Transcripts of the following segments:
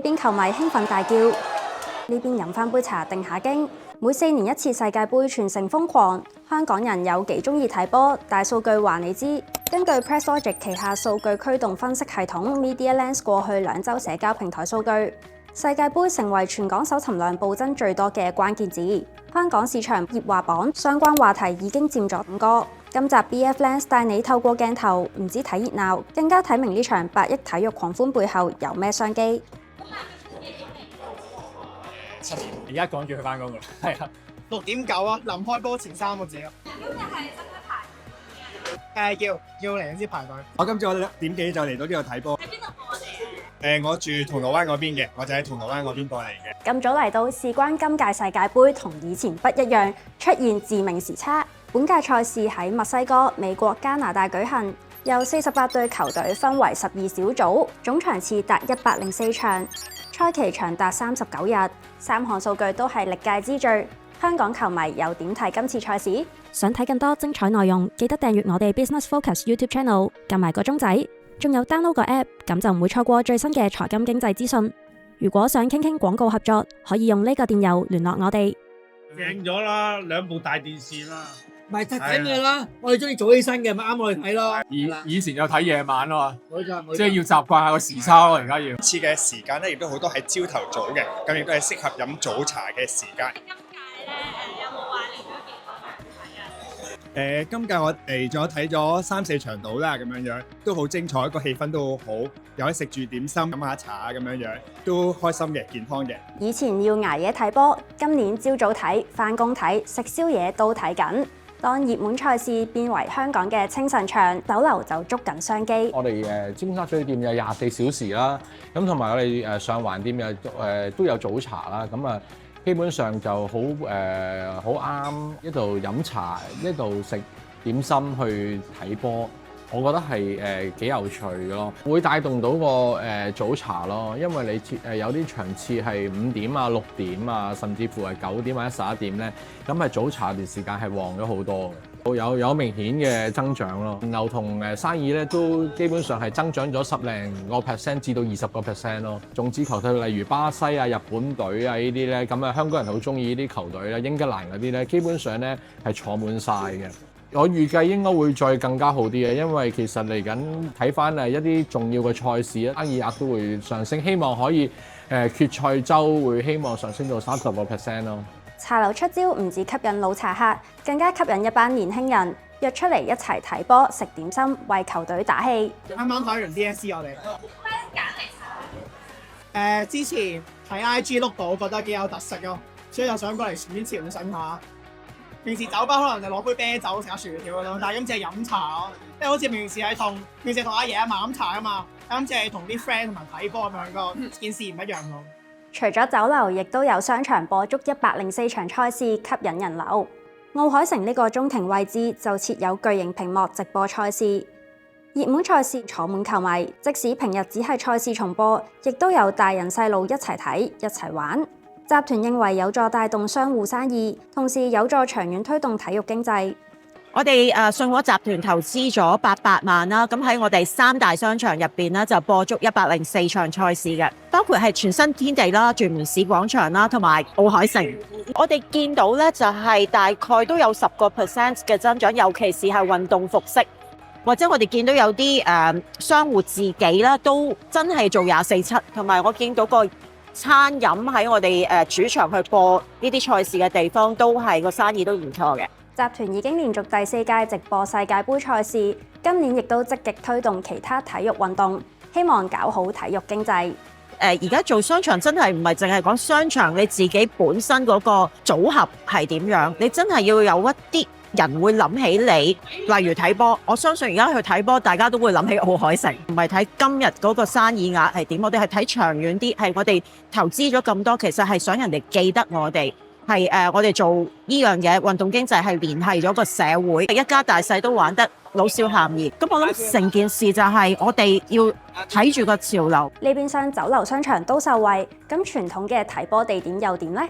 邊球迷興奮大叫，呢邊飲翻杯茶定下經。每4年一次世界盃全城瘋狂，香港人有幾鍾意睇波？大數據話你知。根據 PressLogic 旗下數據驅動分析系統 MediaLens 過去2週社交平台數據，世界盃成為全港搜尋量暴增最多嘅關鍵字。香港市場熱話榜相關話題已經佔咗5個。今集 BF Lens 帶你透過鏡頭，唔止睇熱鬧，更加睇明呢場8億體育狂歡背後有咩商機。7點，而家趕住去翻工㗎，係啊6.9啊，臨開波前3個字啊。今日係真係排叫嚟先排隊。我今朝我6點幾就嚟到呢度睇波。喺邊度過嚟？我住銅鑼灣嗰邊嘅，我就喺銅鑼灣嗰邊過嚟嘅。咁早嚟到，事關今屆世界盃同以前不一樣，出現致命時差。本屆賽事喺墨西哥、美國、加拿大舉行，由48隊球隊分為12小組，總場次達104場。賽期長達39日，3項數據都係歷屆之最。香港球迷又點睇今次賽事？想睇更多精彩內容，記得訂閱我哋 Business Focus YouTube Channel， 撳埋個鐘仔，仲有 download 個 app， 咁就唔會錯過最新嘅財金經濟資訊。如果想傾廣告合作，可以用呢個電郵聯絡我哋。訂咗啦，2部大電視啦。咪睇咩啦？我哋中意早起身嘅，咪啱我哋睇咯。以前有睇夜晚咯，冇錯，即係要習慣下個時差咯。而家要今次嘅時間咧，亦都好多係朝頭早嘅，咁亦都係適合飲早茶嘅時間。今屆咧有冇話嚟咗幾多場睇啊？今屆我嚟咗睇咗3-4場到啦，咁樣都好精彩，個氣氛都好好，又可以食住點心飲下茶咁樣都開心嘅，健康嘅。以前要捱夜睇波，今年朝早睇、返工睇、食宵夜都睇緊。當熱門賽事變為香港嘅清晨場，酒樓就捉緊商機。我哋尖沙咀店有24小時啦，咁同埋我哋上環店有都有早茶啦，咁啊基本上就好啱一度飲茶一度食點心去睇波，我覺得係幾有趣嘅咯，會帶動到個早茶咯，因為你有啲場次係5點啊、6點啊，甚至乎係9點或者11點咧，咁係早茶段時間係旺咗好多嘅，有明顯嘅增長咯。牛同生意咧都基本上係增長咗10零個%至到20%咯。種子球隊例如巴西啊、日本隊啊呢啲咧，咁啊香港人好中意呢啲球隊咧，英格蘭嗰啲咧，基本上咧係坐滿晒嘅。我預計應該會再更加好啲嘅，因為其實嚟緊睇翻一啲重要嘅賽事，生意額都會上升，希望可以決賽周會希望上升到30% 咯。茶樓出招唔止吸引老茶客，更加吸引一班年輕人約出嚟一齊睇波、食點心，為球隊打氣。啱啱睇完 DSC 我哋。之前睇 IG 碌到，覺得幾有特色咯，所以就想過嚟順便朝聖下。平時酒吧可能就攞杯啤酒食下薯條咯，但係今次係飲茶咯，即係好似平時同阿爺阿嫲飲茶啊嘛，今次係同啲 friend 同埋睇波咁樣個件事唔一樣咯。除咗酒樓，亦都有商場播足104場賽事，吸引人流。奧海城呢個中庭位置就設有巨型屏幕直播賽事，熱門賽事坐滿球迷，即使平日只係賽事重播，亦都有大人細路一齊睇一齊玩。集團認為有助帶動商戶生意，同時有助長遠推動體育經濟。我哋信和集團投資咗800萬啦，咁喺我哋3大商場入邊咧就播足104場賽事嘅，包括係全新天地啦、屯門市廣場啦，同埋奧海城。我哋見到咧就係大概都有10% 嘅增長，尤其是係運動服飾，或者我哋見到有啲商戶自己啦都真係做24/7，同埋我見到個餐飲喺我哋主場去播呢啲賽事嘅地方，都係個生意都唔錯嘅。集團已經連續第4屆直播世界盃賽事，今年亦都積極推動其他體育運動，希望搞好體育經濟。而家做商場真係唔係淨係講商場你自己本身嗰個組合係點樣，你真係要有一啲人會諗起你，例如睇波。我相信而家去睇波，大家都會諗起奧海城，唔係睇今日嗰個生意額係點，我哋係睇長遠啲，係我哋投資咗咁多，其實係想人哋記得我哋，係我哋做呢樣嘢運動經濟係聯繫咗個社會，一家大細都玩得老少咸宜。咁我諗成件事就係我哋要睇住個潮流。呢邊廂酒樓商場都受惠，咁傳統嘅睇波地點又點呢？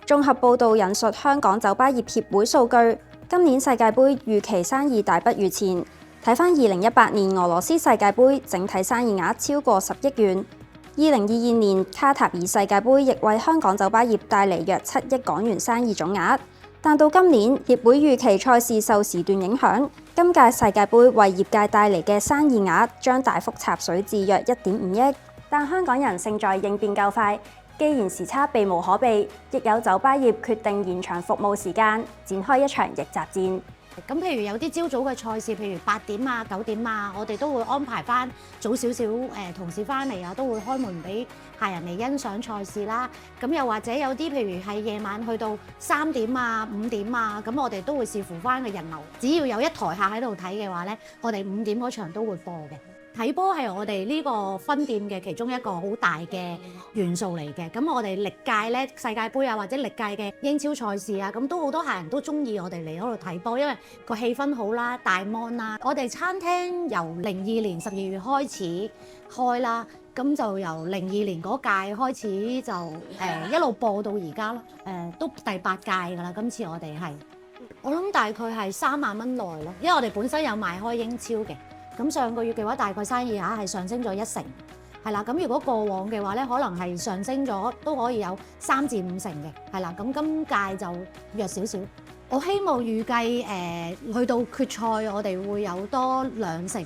綜合報導引述香港酒吧業協會數據，今年世界盃預期生意大不如前。睇返2018年俄羅斯世界盃整體生意額超過10億元， 2022年卡塔爾世界盃亦為香港酒吧業帶嚟約7億港元生意總額，但到今年業會預期賽事受時段影響，今屆世界盃為業界帶嚟嘅生意額將大幅插水至約1.5億。但香港人勝在應變夠快，既然時差避無可避，亦有酒吧業決定延長服務時間，展開一場逆襲戰。咁譬如有啲朝早嘅賽事，譬如8點啊、9點啊，我哋都會安排翻早少少同事翻嚟啊，都會開門俾客人嚟欣賞賽事啦。咁又或者有啲譬如係夜晚去到3點啊、5點啊，咁我哋都會視乎翻個人流，只要有一台客喺度睇嘅話咧，我哋5點嗰場都會播嘅。睇波係我哋呢個分店嘅其中一個好大嘅元素嚟嘅。咁我哋歷屆咧世界盃啊，或者歷屆嘅英超賽事啊，咁都好多客人都中意我哋嚟嗰度睇波，因為個氣氛好啦、大 mon 啦。我哋餐廳由02年12月開始開啦，咁就由02年嗰屆開始就一路播到而家咯。都第8屆㗎啦，今次我哋係我諗大概係3萬蚊內咯，因為我哋本身有賣開英超嘅。咁上個月嘅話，大概生意額係上升咗1成，係啦。咁如果過往嘅話咧，可能係上升咗都可以有3至5成嘅，係啦。咁今屆就弱少少。我希望預計去到決賽，我哋會有多2成，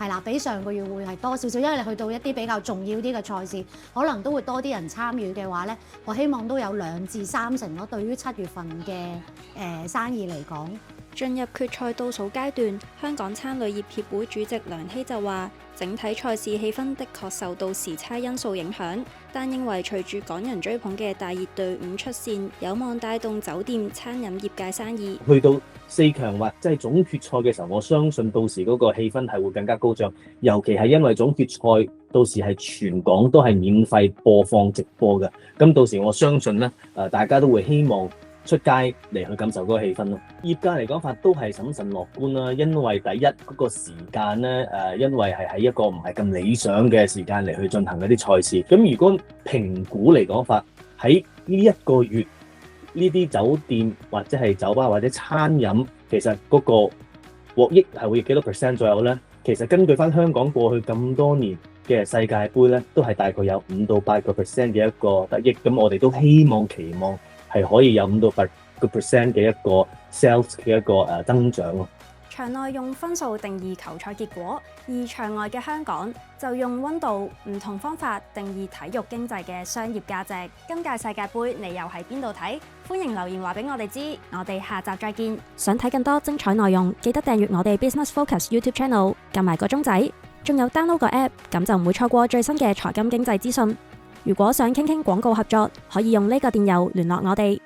係啦，比上個月會係多少少。因為你去到一啲比較重要啲嘅賽事，可能都會多啲人參與嘅話咧，我希望都有2至3成咯。對於7月份嘅生意嚟講。進入決賽倒數階段，香港餐旅業協會主席梁希就話：整體賽事氣氛的確受到時差因素影響，但認為隨住港人追捧嘅大熱隊伍出線，有望帶動酒店餐飲業界生意。去到4強或即係總決賽嘅時候，我相信到時嗰個氣氛係會更加高漲，尤其係因為總決賽到時係全港都係免費播放直播嘅，咁到時我相信咧，大家都會希望出街嚟去感受嗰個氣氛咯。業界嚟講法都係審慎樂觀啦，因為第一嗰個時間咧，因為係喺一個唔係咁理想嘅時間嚟去進行嗰啲賽事。咁如果評估嚟講法，喺呢1個月呢啲酒店或者係酒吧或者餐飲，其實嗰個獲益係會幾多% 左右咧？其實根據翻香港過去咁多年嘅世界盃咧，都係大概有5到8% 嘅一個得益。咁我哋都期望係可以有5到8% 嘅一個 sales 嘅一個增長咯。場內用分數定義球賽結果，而場外嘅香港就用溫度唔同方法定義體育經濟嘅商業價值。今屆世界盃你又喺邊度睇？歡迎留言話俾我哋知，我哋下集再見。想睇更多精彩內容，記得訂閱我哋 Business Focus YouTube Channel， 撳埋個鐘仔，仲有 download 個 app， 咁就唔會錯過最新嘅財金經濟資訊。如果想傾廣告合作，可以用呢個電郵聯絡我哋。